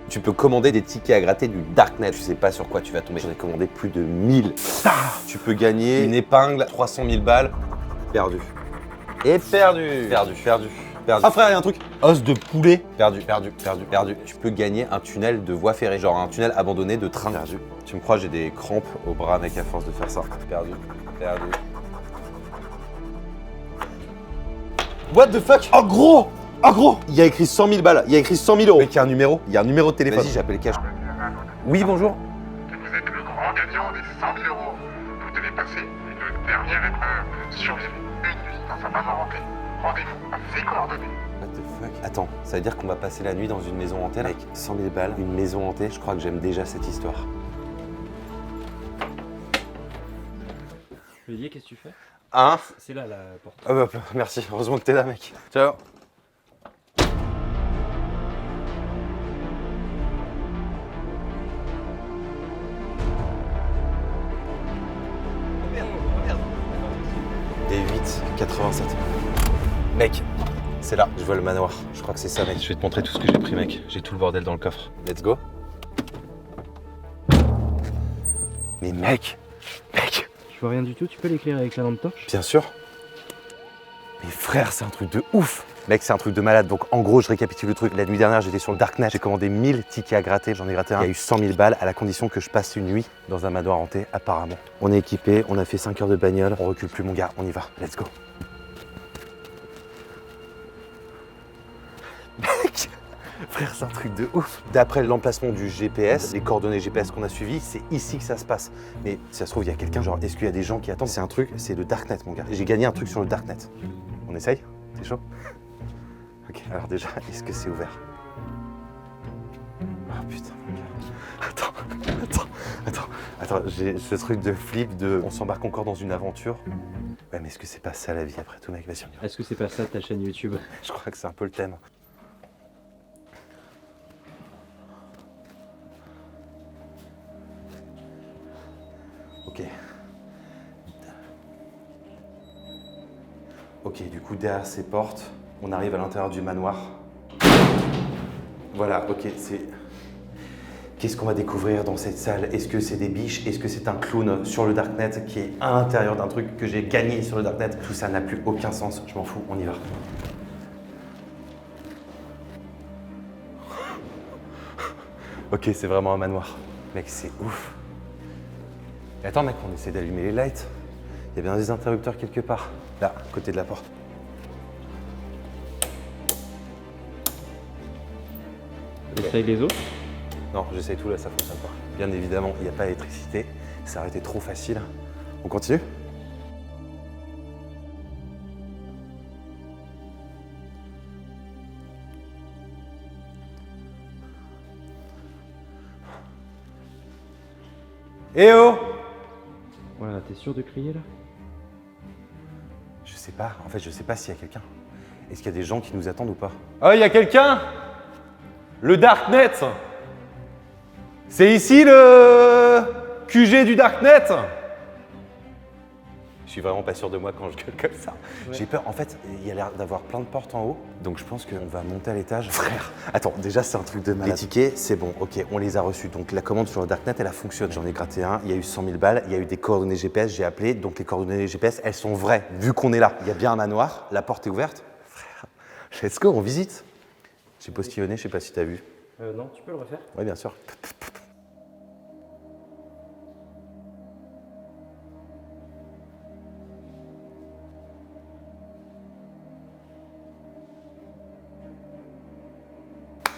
Tu peux commander des tickets à gratter du Darknet. Tu sais pas sur quoi tu vas tomber. J'en ai commandé plus de 1000. Tu peux gagner une épingle, 300 000 balles. Perdu. Et perdu. Perdu, perdu, perdu. Ah frère, il y a un truc. Os de poulet. Perdu, perdu, perdu, perdu. Tu peux gagner un tunnel de voie ferrée, genre un tunnel abandonné de train. Perdu. Tu me crois, j'ai des crampes au bras, mec, à force de faire ça. Perdu, perdu. What the fuck? Oh gros! Oh gros! Il y a écrit 100 000 balles, il y a écrit 100 000 euros. Mec, il y a un numéro. Il y a un numéro de téléphone. Vas-y, j'appelle cash. Oui, bonjour. Vous êtes le grand gagnant des 100 000 euros. Vous devez passer une dernière épreuve. Survivre une nuit dans un manoir hanté. Rendez-vous à ces coordonnées. What the fuck? Attends, ça veut dire qu'on va passer la nuit dans une maison hantée avec 100 000 balles, une maison hantée? Je crois que j'aime déjà cette histoire. Olivier, qu'est-ce que tu fais? Hein? C'est là la porte. Ah bah, merci, heureusement que t'es là, mec. Ciao. D8 87. Mec, c'est là, je vois le manoir. Je crois que c'est ça, mec. Je vais te montrer tout ce que j'ai pris, mec. J'ai tout le bordel dans le coffre. Let's go. Mais mec, Je vois rien du tout, tu peux l'éclairer avec la lampe torche? bien sûr. Mais frère, c'est un truc de ouf. Mec, c'est un truc de malade. Donc en gros, je récapitule le truc. La nuit dernière, j'étais sur le Darknet. J'ai commandé 1000 tickets à gratter. J'en ai gratté un. Il y a eu 100 000 balles à la condition que je passe une nuit dans un manoir hanté, apparemment. On est équipé, on a fait 5 heures de bagnole. On recule plus, mon gars. On y va. Let's go. Mec, frère, c'est un truc de ouf. D'après l'emplacement du GPS, les coordonnées GPS qu'on a suivies, c'est ici que ça se passe. Mais si ça se trouve, il y a quelqu'un, genre, est-ce qu'il y a des gens qui attendent? C'est un truc, c'est le Darknet, mon gars. J'ai gagné un truc sur le Darknet. On essaye? C'est chaud? Ok, alors déjà, est-ce que c'est ouvert? Oh putain, mon gars. Attends, j'ai ce truc de flip de on s'embarque encore dans une aventure. Ouais, mais est-ce que c'est pas ça la vie après tout, mec? Vas-y, on y va. Est-ce que c'est pas ça ta chaîne YouTube? Je crois que c'est un peu le thème. Ok. Ok, du coup, derrière ces portes, on arrive à l'intérieur du manoir. Voilà, ok, c'est... Qu'est-ce qu'on va découvrir dans cette salle? Est-ce que c'est des biches? Est-ce que c'est un clown sur le Darknet qui est à l'intérieur d'un truc que j'ai gagné sur le Darknet? Tout ça n'a plus aucun sens, je m'en fous, on y va. Ok, c'est vraiment un manoir. Mec, c'est ouf. Et attends, mec, on essaie d'allumer les lights. Il y a bien des interrupteurs quelque part. Là, à côté de la porte. Essaye les autres. Non, j'essaye tout là, ça fonctionne pas. Bien évidemment, il n'y a pas d'électricité. Ça aurait été trop facile. On continue? Eh oh! Voilà, t'es sûr de crier là? Je sais pas, en fait, je sais pas s'il y a quelqu'un. Est-ce qu'il y a des gens qui nous attendent ou pas? Oh, il y a quelqu'un? Le Darknet. C'est ici le QG du Darknet? Je suis vraiment pas sûr de moi quand je gueule comme ça. Ouais. J'ai peur. En fait, il y a l'air d'avoir plein de portes en haut. Donc je pense qu'on va monter à l'étage. Frère, attends, déjà c'est un truc de malade. Les tickets, c'est bon, ok, on les a reçus. Donc la commande sur le Darknet, elle a fonctionné. J'en ai gratté un, il y a eu 100 000 balles, il y a eu des coordonnées GPS, j'ai appelé. Donc les coordonnées GPS, elles sont vraies, vu qu'on est là. Il y a bien un manoir, la porte est ouverte. Frère, let's go, on visite. J'ai postillonné, je sais pas si t'as vu. Non, tu peux le refaire? Oui, bien sûr.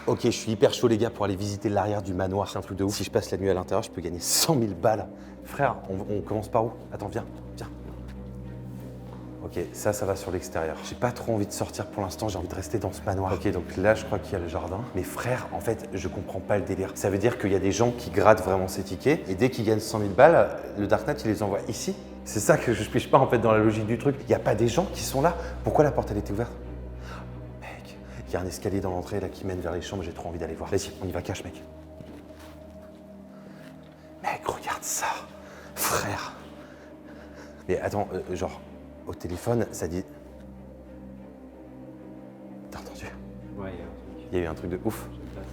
Ok, je suis hyper chaud les gars pour aller visiter l'arrière du manoir, c'est un truc de ouf. Si je passe la nuit à l'intérieur, je peux gagner 100 000 balles. Frère, on commence par où? Attends, viens. Ok, ça va sur l'extérieur. J'ai pas trop envie de sortir pour l'instant, j'ai envie de rester dans ce manoir. Ok, donc là, je crois qu'il y a le jardin. Mais frère, en fait, je comprends pas le délire. Ça veut dire qu'il y a des gens qui grattent vraiment ces tickets, et dès qu'ils gagnent 100 000 balles, le Darknet, il les envoie ici. C'est ça que je pige pas en fait dans la logique du truc. Il y a pas des gens qui sont là. Pourquoi la porte, elle était ouverte? Il y a un escalier dans l'entrée là qui mène vers les chambres, j'ai trop envie d'aller voir. Vas-y, on y va cash, mec. Mec, regarde ça, frère. Mais attends, genre, au téléphone, ça dit... T'as entendu? Ouais, il y a un truc. Il y a eu un truc de ouf.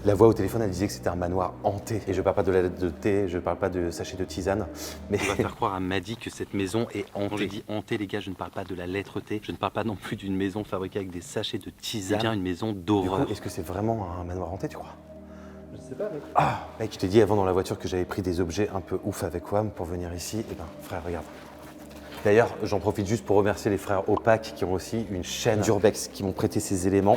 La voix au téléphone, elle disait que c'était un manoir hanté. Et je parle pas de la lettre de thé, je parle pas de sachet de tisane. Mais on va faire croire à Maddy que cette maison est hantée. Quand je dis hantée, les gars, je ne parle pas de la lettre T. Je ne parle pas non plus d'une maison fabriquée avec des sachets de tisane. C'est bien une maison d'horreur. Est-ce que c'est vraiment un manoir hanté, tu crois? Je sais pas, mec. Ah, mec, je t'ai dit avant dans la voiture que j'avais pris des objets un peu ouf avec WAM pour venir ici. Eh ben, frère, regarde. D'ailleurs, j'en profite juste pour remercier les frères Opac qui ont aussi une chaîne d'Urbex qui m'ont prêté ces éléments.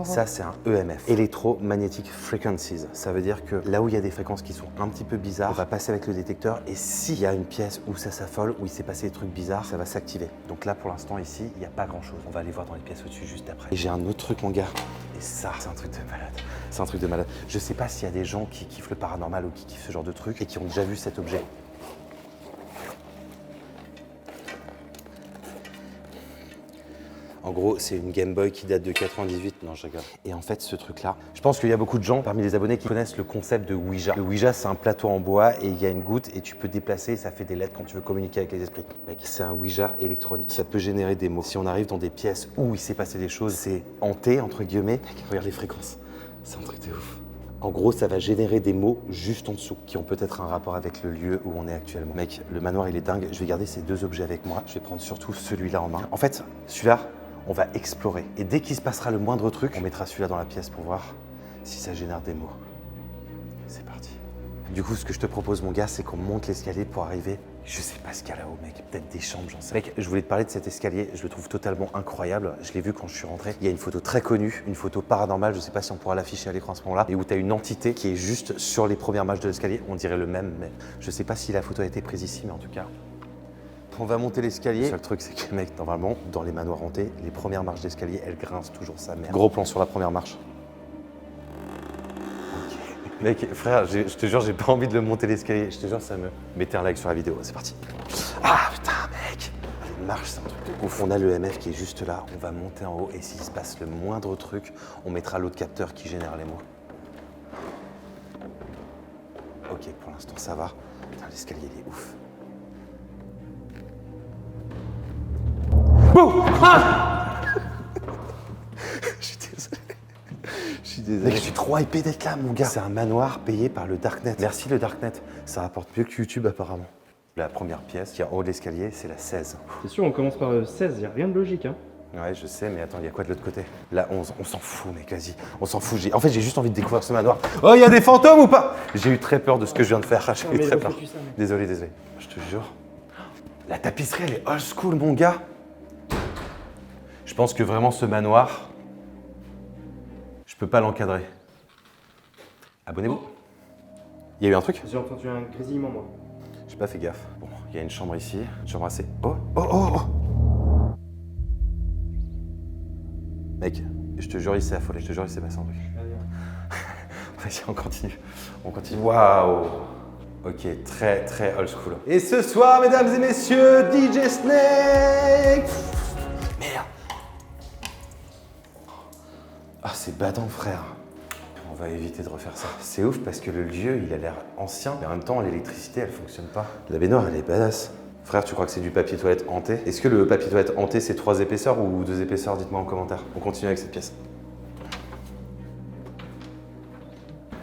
Ça, c'est un EMF, Electromagnetic Frequencies. Ça veut dire que là où il y a des fréquences qui sont un petit peu bizarres, on va passer avec le détecteur et s'il y a une pièce où ça s'affole, où il s'est passé des trucs bizarres, ça va s'activer. Donc là, pour l'instant, ici, il n'y a pas grand-chose. On va aller voir dans les pièces au-dessus juste après. Et j'ai un autre truc, mon gars. Et ça, c'est un truc de malade. C'est un truc de malade. Je sais pas s'il y a des gens qui kiffent le paranormal ou qui kiffent ce genre de truc et qui ont déjà vu cet objet. En gros, c'est une Game Boy qui date de 98. Non, je rigole. Et en fait, ce truc-là, je pense qu'il y a beaucoup de gens parmi les abonnés qui connaissent le concept de Ouija. Le Ouija, c'est un plateau en bois et il y a une goutte et tu peux déplacer et ça fait des lettres quand tu veux communiquer avec les esprits. Mec, c'est un Ouija électronique. Ça peut générer des mots. Si on arrive dans des pièces où il s'est passé des choses, c'est hanté, entre guillemets. Mec, regarde les fréquences. C'est un truc de ouf. En gros, ça va générer des mots juste en dessous, qui ont peut-être un rapport avec le lieu où on est actuellement. Mec, le manoir, il est dingue. Je vais garder ces deux objets avec moi. Je vais prendre surtout celui-là en main. En fait, celui-là, on va explorer. Et dès qu'il se passera le moindre truc, on mettra celui-là dans la pièce pour voir si ça génère des mots. C'est parti. Du coup, ce que je te propose, mon gars, c'est qu'on monte l'escalier pour arriver. Je sais pas ce qu'il y a là-haut, mec. Peut-être des chambres, j'en sais. Mec, je voulais te parler de cet escalier. Je le trouve totalement incroyable. Je l'ai vu quand je suis rentré. Il y a une photo très connue, une photo paranormale. Je sais pas si on pourra l'afficher à l'écran à ce moment-là. Et où tu as une entité qui est juste sur les premières marches de l'escalier. On dirait le même, mais je sais pas si la photo a été prise ici, mais en tout cas. On va monter l'escalier. Le seul truc, c'est que, mec, normalement, dans les manoirs hantés, les premières marches d'escalier, elles grincent toujours sa mère. Gros plan sur la première marche. Ok. Mec, frère, je te jure, j'ai pas envie de le monter l'escalier. Je te jure, ça me... Mettez un like sur la vidéo, c'est parti. Ah, putain, mec. Les marches, c'est un truc de ouf. On a le EMF qui est juste là. On va monter en haut et s'il se passe le moindre truc, on mettra l'autre capteur qui génère les mots. Ok, pour l'instant, ça va. Putain, l'escalier, il est ouf. Ah je suis désolé. Je suis désolé. Mec, je suis trop hypé d'être là, mon gars. C'est un manoir payé par le Darknet. Merci le Darknet. Ça rapporte mieux que YouTube, apparemment. La première pièce qui est en haut de l'escalier, c'est la 16. C'est sûr, on commence par 16, il n'y a rien de logique, hein. Ouais, je sais, mais attends, il y a quoi de l'autre côté? La 11, on s'en fout, mec, vas-y. On s'en fout. En fait, j'ai juste envie de découvrir ce manoir. Oh, il y a des fantômes ou pas? J'ai eu très peur de ce que je viens de faire. J'ai eu très peur. Désolé, désolé. Je te jure. La tapisserie, elle est old school, mon gars. Je pense que vraiment ce manoir, je peux pas l'encadrer. Abonnez-vous. Il y a eu un truc? J'ai entendu un grésillement, moi. J'ai pas fait gaffe. Bon, il y a une chambre ici, une chambre assez... Oh, oh, oh, oh. Mec, je te jure, il s'est affolé, je te jure, il s'est passé un truc. Vas-y, on continue. On continue. Waouh. Ok, très, très old school. Et ce soir, mesdames et messieurs, DJ Snake. Merde. Ah, c'est badant, frère. On va éviter de refaire ça. C'est ouf parce que le lieu, il a l'air ancien, mais en même temps, l'électricité, elle fonctionne pas. La baignoire, elle est badass. Frère, tu crois que c'est du papier toilette hanté? Est-ce que le papier toilette hanté, c'est 3 épaisseurs ou 2 épaisseurs? Dites-moi en commentaire. On continue avec cette pièce.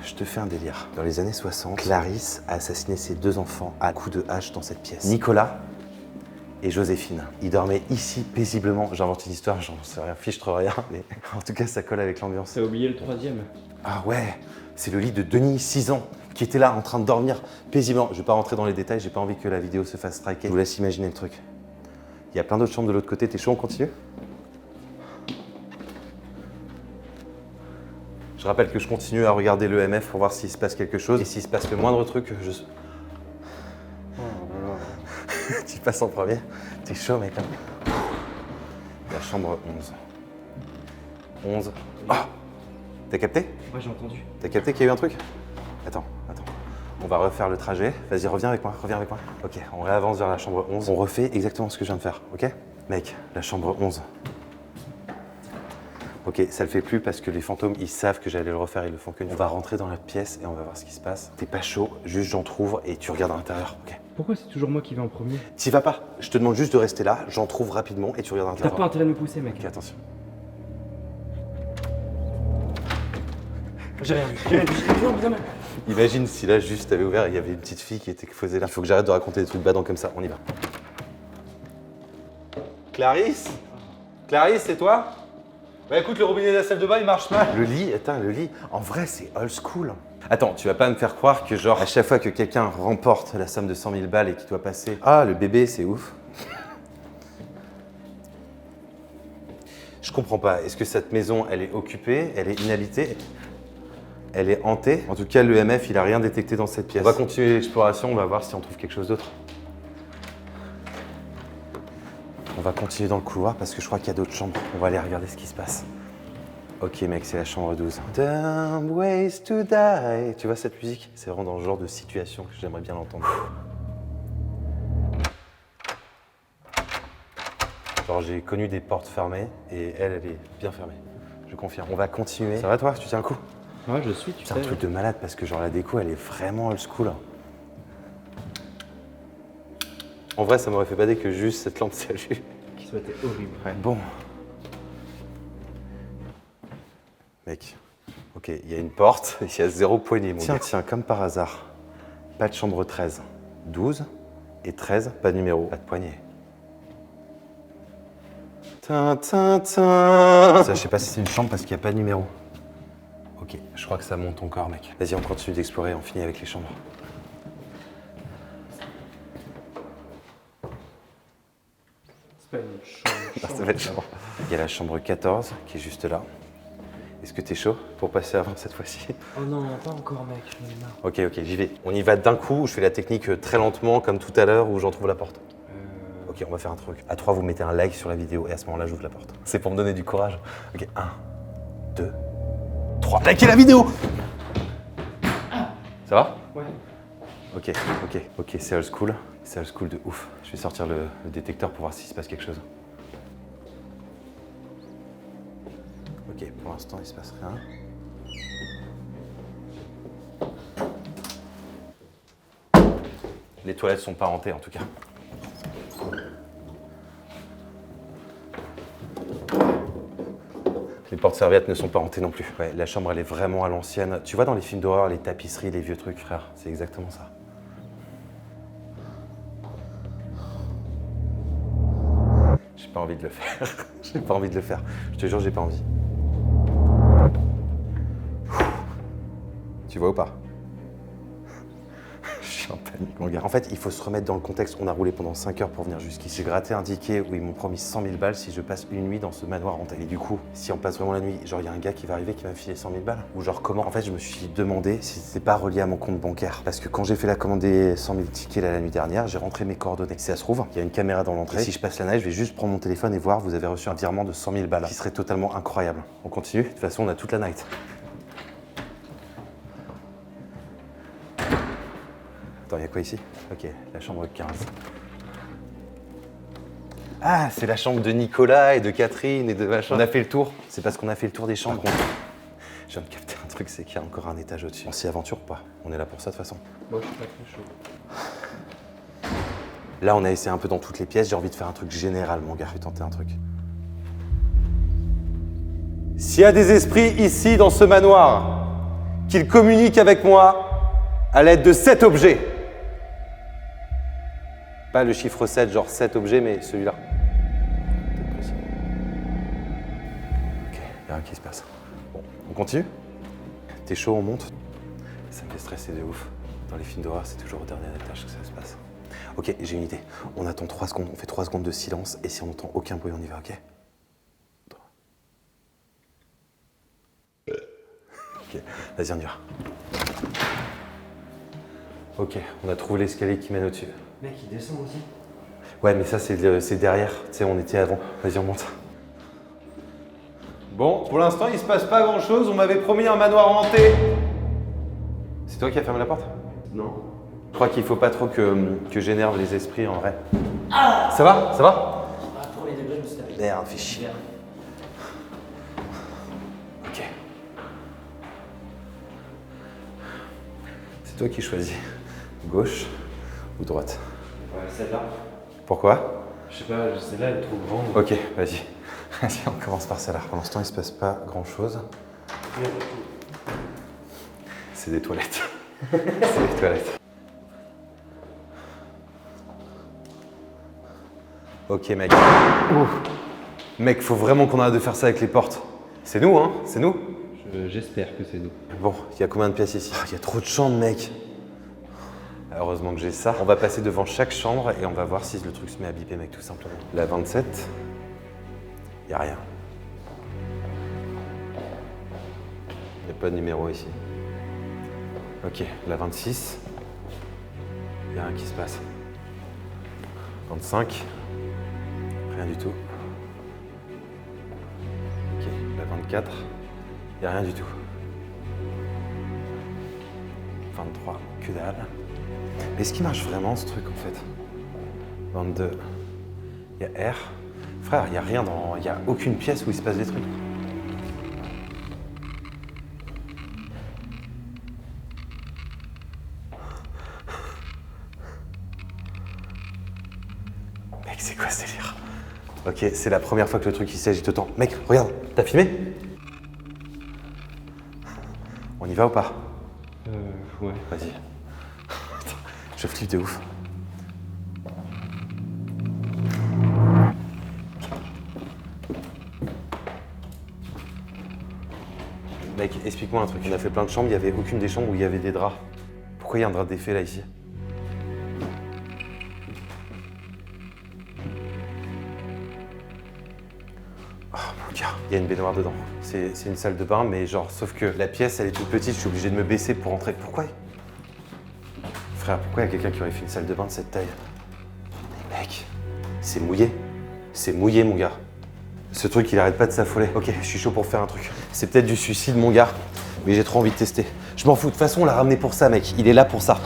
Je te fais un délire. Dans les années 60, Clarisse a assassiné ses 2 enfants à coups de hache dans cette pièce. Nicolas et Joséphine. Ils dormaient ici paisiblement. J'invente une histoire, j'en sais rien, fichtre rien, mais en tout cas, ça colle avec l'ambiance. T'as oublié le 3e. Ah ouais, c'est le lit de Denis, 6 ans, qui était là en train de dormir paisiblement. Je vais pas rentrer dans les détails, j'ai pas envie que la vidéo se fasse striker. Je vous laisse imaginer le truc. Il y a plein d'autres chambres de l'autre côté. T'es chaud, on continue? Je rappelle que je continue à regarder l'EMF pour voir s'il se passe quelque chose. Et s'il se passe le moindre truc, je... Tu passes en premier. T'es chaud, mec. Hein. La chambre 11. 11. Oh! T'as capté? Ouais, j'ai entendu. T'as capté qu'il y a eu un truc? Attends, attends. On va refaire le trajet. Vas-y, reviens avec moi, reviens avec moi. Ok, on réavance vers la chambre 11. On refait exactement ce que je viens de faire, ok? Mec, la chambre 11. Ok, ça le fait plus parce que les fantômes, ils savent que j'allais le refaire, ils le font que nous. On va rentrer dans la pièce et on va voir ce qui se passe. T'es pas chaud, juste j'entrouvre et tu regardes à l'intérieur, ok? Pourquoi c'est toujours moi qui vais en premier? T'y vas pas. Je te demande juste de rester là, j'en trouve rapidement et tu regardes T'as pas intérêt de me pousser, mec. Ok, attention. J'ai rien vu. Non, mais non, mais- Imagine si là, juste, t'avais ouvert et il y avait une petite fille qui faisait là. Il faut que j'arrête de raconter des trucs badants comme ça. On y va. Clarisse? Clarisse, c'est toi? Bah écoute, le robinet de la salle de bain, il marche mal. Le lit, attends, le lit, en vrai, c'est old school. Attends, tu vas pas me faire croire que genre, à chaque fois que quelqu'un remporte la somme de 100 000 balles et qu'il doit passer... Ah, le bébé, c'est ouf. Je comprends pas. Est-ce que cette maison, elle est occupée? Elle est inhabitée? Elle est hantée? En tout cas, l'EMF, il a rien détecté dans cette pièce. On va continuer l'exploration, on va voir si on trouve quelque chose d'autre. On va continuer dans le couloir parce que je crois qu'il y a d'autres chambres. On va aller regarder ce qui se passe. Ok mec, c'est la chambre 12. Dumb ways to die. Tu vois cette musique? C'est vraiment dans le genre de situation que j'aimerais bien l'entendre. Genre j'ai connu des portes fermées et elle est bien fermée. Je confirme. On va continuer. Ça va toi? Tu tiens le coup? Ouais, je suis, tu C'est sais. un truc de malade parce que genre la déco elle est vraiment old school. En vrai ça m'aurait fait bader que juste cette lampe s'allume. Qui soit été horrible. Ouais. Bon. Mec, ok, il y a une porte, il y a 0 poignée, mon gars. Tiens, comme par hasard, pas de chambre 13, 12 et 13, pas de numéro, pas de poignée. Ça, je sais pas si c'est une chambre parce qu'il n'y a pas de numéro. Ok, je crois que ça monte encore, mec. Vas-y, on continue d'explorer, on finit avec les chambres. C'est pas une chambre. Non, ça va être chambre. Il y a la chambre 14 qui est juste là. Est-ce que t'es chaud pour passer avant cette fois-ci? Oh non, pas encore, mec, j'en ai marre. Ok, j'y vais. On y va d'un coup, je fais la technique très lentement, comme tout à l'heure, où j'en trouve la porte. Ok, on va faire un truc. À 3, vous mettez un like sur la vidéo et à ce moment-là, j'ouvre la porte. C'est pour me donner du courage. Ok, 1, 2, 3. Likez la vidéo! Ça va? Ouais. Ok, c'est old school. C'est old school de ouf. Je vais sortir le détecteur pour voir s'il se passe quelque chose. Ok, pour l'instant, il se passe rien. Les toilettes sont pas hantées en tout cas. Les portes-serviettes ne sont pas hantées non plus. Ouais, la chambre elle est vraiment à l'ancienne. Tu vois dans les films d'horreur, les tapisseries, les vieux trucs, frère, c'est exactement ça. J'ai pas envie de le faire. J'ai pas envie de le faire. Je te jure, j'ai pas envie. Tu vois ou pas? Je suis en panique, mon gars. En fait, il faut se remettre dans le contexte. On a roulé pendant 5 heures pour venir jusqu'ici. J'ai gratté un ticket où ils m'ont promis 100 000 balles si je passe une nuit dans ce manoir hanté. Et du coup, si on passe vraiment la nuit, genre il y a un gars qui va arriver qui va me filer 100 000 balles. Ou genre comment? En fait, je me suis demandé si c'était pas relié à mon compte bancaire. Parce que quand j'ai fait la commande des 100 000 tickets là, la nuit dernière, j'ai rentré mes coordonnées. Si ça se trouve, il y a une caméra dans l'entrée. Si je passe la neige, je vais juste prendre mon téléphone et voir, vous avez reçu un virement de 100 000 balles. Qui serait totalement incroyable. On continue? De toute façon, on a toute la night. Attends, il y a quoi ici? Ok, la chambre 15. Ah, c'est la chambre de Nicolas et de Catherine et de machin. On a fait le tour. C'est parce qu'on a fait le tour des chambres. Je viens de capter un truc, c'est qu'il y a encore un étage au-dessus. On s'y aventure ou pas? On est là pour ça de toute façon. Moi, je suis pas très chaud. Là, on a essayé un peu dans toutes les pièces. J'ai envie de faire un truc général, mon gars. Je vais tenter un truc. S'il y a des esprits ici, dans ce manoir, qu'ils communiquent avec moi à l'aide de 7 objets. Pas le chiffre 7, genre 7 objets, mais celui-là. Peut-être précis. Ok, il y a rien qui se passe. Bon, on continue? T'es chaud, on monte? Ça me fait stresser de ouf. Dans les films d'horreur, c'est toujours au dernier étage que ça se passe. Ok, j'ai une idée. On attend 3 secondes, on fait 3 secondes de silence, et si on n'entend aucun bruit, on y va, ok? Ok, vas-y, on y va. Ok, on a trouvé l'escalier qui mène au-dessus. Mec, il descend aussi. Ouais, mais ça, c'est derrière. Tu sais, on était avant. Vas-y, on monte. Bon, pour l'instant, il se passe pas grand-chose. On m'avait promis un manoir hanté. C'est toi qui as fermé la porte? Non. Je crois qu'il faut pas trop que j'énerve les esprits, en vrai. Ça va? Ça va? Ah, premier degré, je me suis tapé. Merde, fais chier. Ok. C'est toi qui choisis. Gauche ou droite? Ouais, celle-là. Pourquoi? Je sais pas, celle-là elle est trop grande. Ok, vas-y. Vas-y, on commence par celle-là. Pour l'instant, il se passe pas grand-chose. C'est des toilettes. C'est des toilettes. Ok, mec. Ouh. Mec, faut vraiment qu'on arrête de faire ça avec les portes. C'est nous, hein? C'est nous? J'espère que c'est nous. Bon, il y a combien de pièces ici? Il y a trop de chambres, mec. Heureusement que j'ai ça. On va passer devant chaque chambre et on va voir si le truc se met à biper, mec, tout simplement. La 27, il n'y a rien. Il n'y a pas de numéro ici. Ok, la 26, il n'y a rien qui se passe. 25, rien du tout. Ok, la 24, il n'y a rien du tout. 23, que dalle. Mais est-ce qu'il marche vraiment ce truc en fait? 22, il y a R. Frère, il n'y a rien dans. Il n'y a aucune pièce où il se passe des trucs. Mec, c'est quoi ce délire? Ok, c'est la première fois que le truc il s'agite autant. Mec, regarde, t'as filmé? On y va ou pas? Ouais. Vas-y. Je flippe de ouf. Mec, explique-moi un truc. On a fait plein de chambres, il n'y avait aucune des chambres où il y avait des draps. Pourquoi il y a un drap défait là ici? Oh mon gars, il y a une baignoire dedans. C'est une salle de bain, mais genre, sauf que la pièce elle est toute petite, je suis obligé de me baisser pour entrer. Pourquoi? Frère, pourquoi il y a quelqu'un qui aurait fait une salle de bain de cette taille? Mais mec, c'est mouillé. C'est mouillé, mon gars. Ce truc, il arrête pas de s'affoler. Ok, je suis chaud pour faire un truc. C'est peut-être du suicide, mon gars, mais j'ai trop envie de tester. Je m'en fous, de toute façon, on l'a ramené pour ça, mec. Il est là pour ça.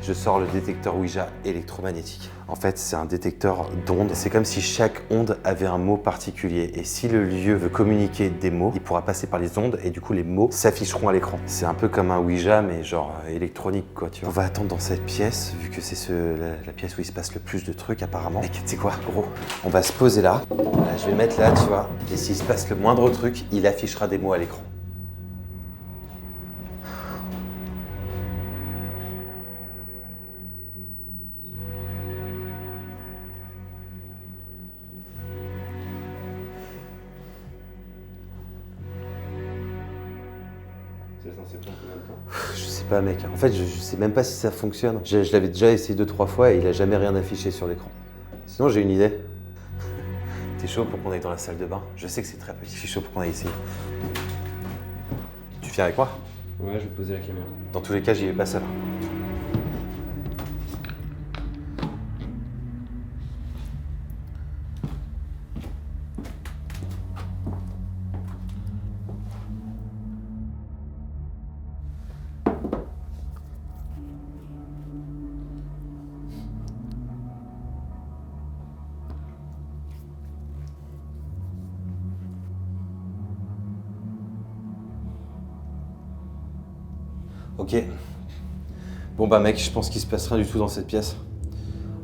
Je sors le détecteur Ouija électromagnétique. En fait, c'est un détecteur d'ondes. C'est comme si chaque onde avait un mot particulier. Et si le lieu veut communiquer des mots, il pourra passer par les ondes et du coup, les mots s'afficheront à l'écran. C'est un peu comme un Ouija, mais genre électronique, quoi, tu vois. On va attendre dans cette pièce, vu que c'est la pièce où il se passe le plus de trucs, apparemment. Mec, tu sais quoi, gros? On va se poser là. Là, je vais mettre là, tu vois. Et s'il se passe le moindre truc, il affichera des mots à l'écran. C'est censé prendre combien de temps? Je sais pas, mec. En fait, je sais même pas si ça fonctionne. Je l'avais déjà essayé 2-3 fois et il a jamais rien affiché sur l'écran. Sinon, j'ai une idée. T'es chaud pour qu'on aille dans la salle de bain? Je sais que c'est très petit. Je suis chaud pour qu'on aille essayer. Tu viens avec moi? Ouais, je vais poser la caméra. Dans tous les cas, j'y vais pas seul. Ok. Bon bah mec, je pense qu'il se passe rien du tout dans cette pièce.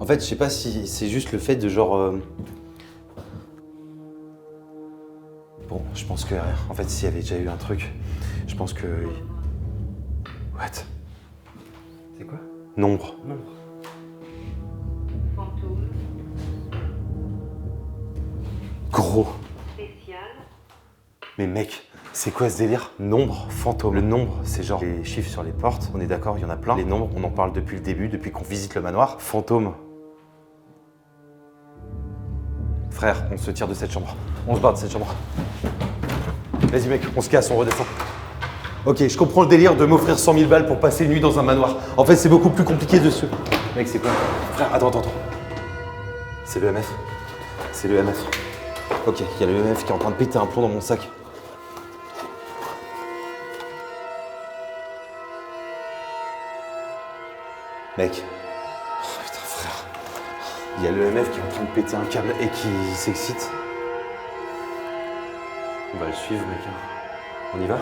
En fait, je sais pas si c'est juste le fait de genre... Bon, je pense que... En fait, s'il y avait déjà eu un truc, je pense que... What? C'est quoi? Nombre. Non. Fantôme, Gros. spécial, Mais mec, c'est quoi ce délire? Nombre, fantôme. Le nombre, c'est genre les chiffres sur les portes. On est d'accord, il y en a plein. Les nombres, on en parle depuis le début, depuis qu'on visite le manoir. Fantôme. Frère, on se tire de cette chambre. On se barre de cette chambre. Vas-y mec, on se casse, on redescend. Ok, je comprends le délire de m'offrir 100 000 balles pour passer une nuit dans un manoir. En fait, c'est beaucoup plus compliqué dessus. Mec, c'est quoi? Frère, attends. C'est le MF. C'est le MF. Ok, il y a le MF qui est en train de péter un plomb dans mon sac. Mec. Oh putain, frère. Il y a le MF qui est en train de péter un câble et qui s'excite. On va le suivre, mec. On y va?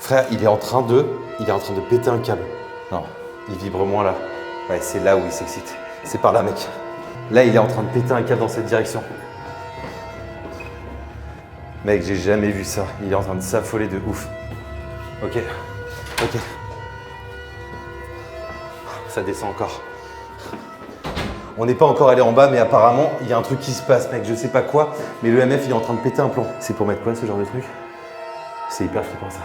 Frère, il est en train de péter un câble. Non, il vibre moins là. Ouais, c'est là où il s'excite. C'est par là, mec. Là, il est en train de péter un câble dans cette direction. Mec, j'ai jamais vu ça. Il est en train de s'affoler de ouf. Ok. Ça descend encore. On n'est pas encore allé en bas, mais apparemment, il y a un truc qui se passe, mec. Je sais pas quoi, mais le MF, il est en train de péter un plomb. C'est pour mettre quoi, ce genre de truc? C'est hyper flippant, ça.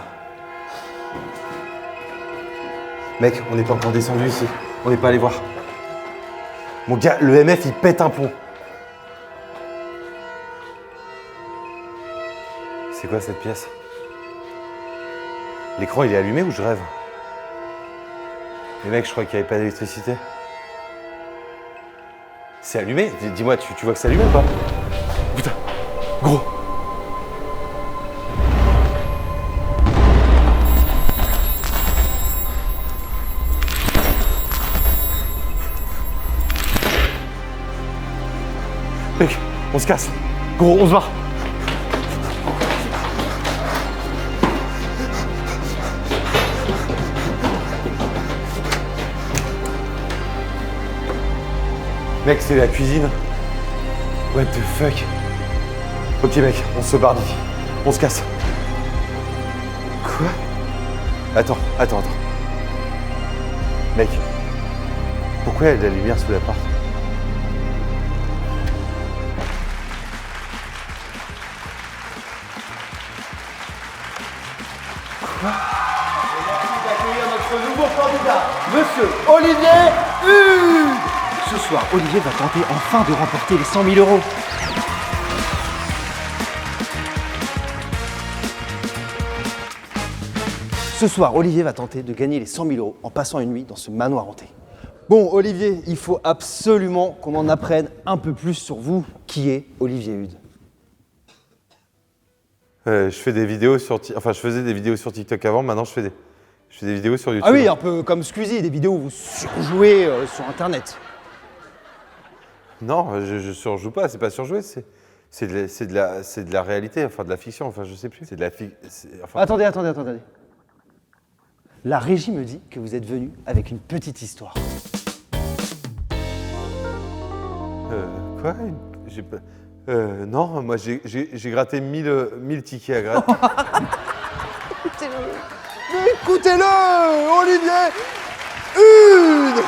Mec, on n'est pas encore descendu ici. On n'est pas allé voir. Mon gars, le MF, il pète un plomb. C'est quoi cette pièce? L'écran, il est allumé ou je rêve? Mais mec, je crois qu'il n'y avait pas d'électricité. C'est allumé? Dis-moi, tu vois que c'est allumé ou pas? Putain, gros! Mec, on se casse. Gros, on se barre. Mec, c'est la cuisine. What the fuck? Ok mec, on se barre d'ici. On se casse. Quoi? Attends. Mec, pourquoi il y a de la lumière sous l'appart? Notre nouveau candidat, Monsieur Olivier Hugues. Ce soir, Olivier va tenter enfin de remporter les 100 000 €. Ce soir, Olivier va tenter de gagner les 100 000 € en passant une nuit dans ce manoir hanté. Bon, Olivier, il faut absolument qu'on en apprenne un peu plus sur vous. Qui est Olivier Hugues? Je fais des vidéos sur... Enfin, je faisais des vidéos sur TikTok avant, maintenant je fais des vidéos sur YouTube. Ah oui, un peu comme Squeezie, des vidéos où vous surjouez sur Internet. Non, je surjoue pas, c'est pas surjouer, c'est de la réalité, enfin de la fiction, enfin je sais plus. C'est de la fiction. Enfin... Attendez. La régie me dit que vous êtes venu avec une petite histoire. Quoi? J'ai pas... non, moi j'ai gratté 1000 tickets à gratter. Mais écoutez-le, Olivier Hugues.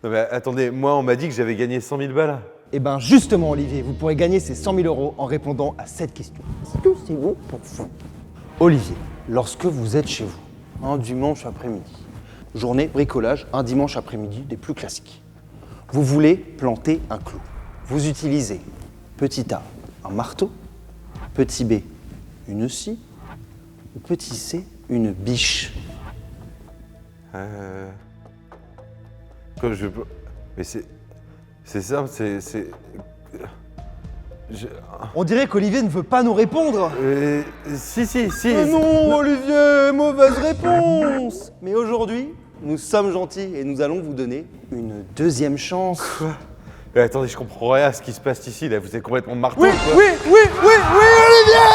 Non mais attendez, moi on m'a dit que j'avais gagné 100 000 balles. Eh ben justement, Olivier, vous pourrez gagner ces 100 000 € en répondant à cette question. Est-ce que c'est bon pour vous? Olivier, lorsque vous êtes chez vous, un dimanche après-midi, journée bricolage, un dimanche après-midi des plus classiques, vous voulez planter un clou. Vous utilisez petit A, un marteau, petit B, une scie, ou petit C, une biche. Comme je peux... Mais c'est simple, c'est... On dirait qu'Olivier ne veut pas nous répondre. Si. Mais non, Olivier, mauvaise réponse. Mais aujourd'hui, nous sommes gentils et nous allons vous donner une deuxième chance. Quoi? Mais attendez, je comprends rien à ce qui se passe ici, là, vous êtes complètement marteau, Oui, quoi. oui, Olivier,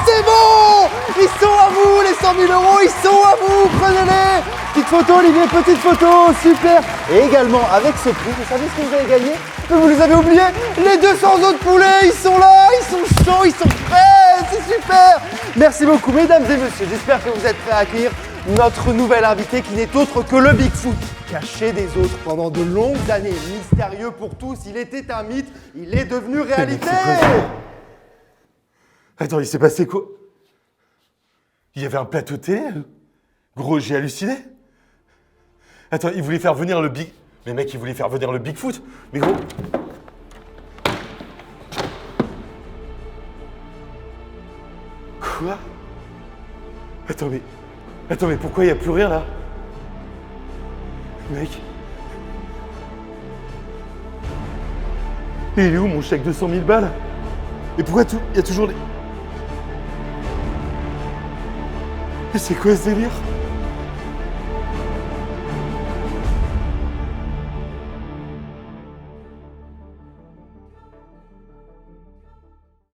c'est bon. Ils sont à vous, les 100 000 €, ils sont à vous, prenez-les. Petite photo, Olivier, petite photo, super. Et également, avec ce prix, vous savez ce que vous avez gagné? Mais vous les avez oubliés, les 200 autres poulets, ils sont là, ils sont chauds, ils sont prêts, c'est super. Merci beaucoup, mesdames et messieurs, j'espère que vous êtes prêts à accueillir notre nouvel invité qui n'est autre que le Bigfoot. Caché des autres pendant de longues années, mystérieux pour tous, il était un mythe, il est devenu réalité. Attends, il s'est passé quoi? Il y avait un plateau télé? Gros, j'ai halluciné. Attends, il voulait faire venir le Big... Mais mec, il voulait faire venir le Bigfoot. Mais gros... Quoi? Attends, mais pourquoi il n'y a plus rien là? Mec... Et il est où mon chèque de 100 000 balles? Et pourquoi il y a toujours des... Mais c'est quoi ce délire?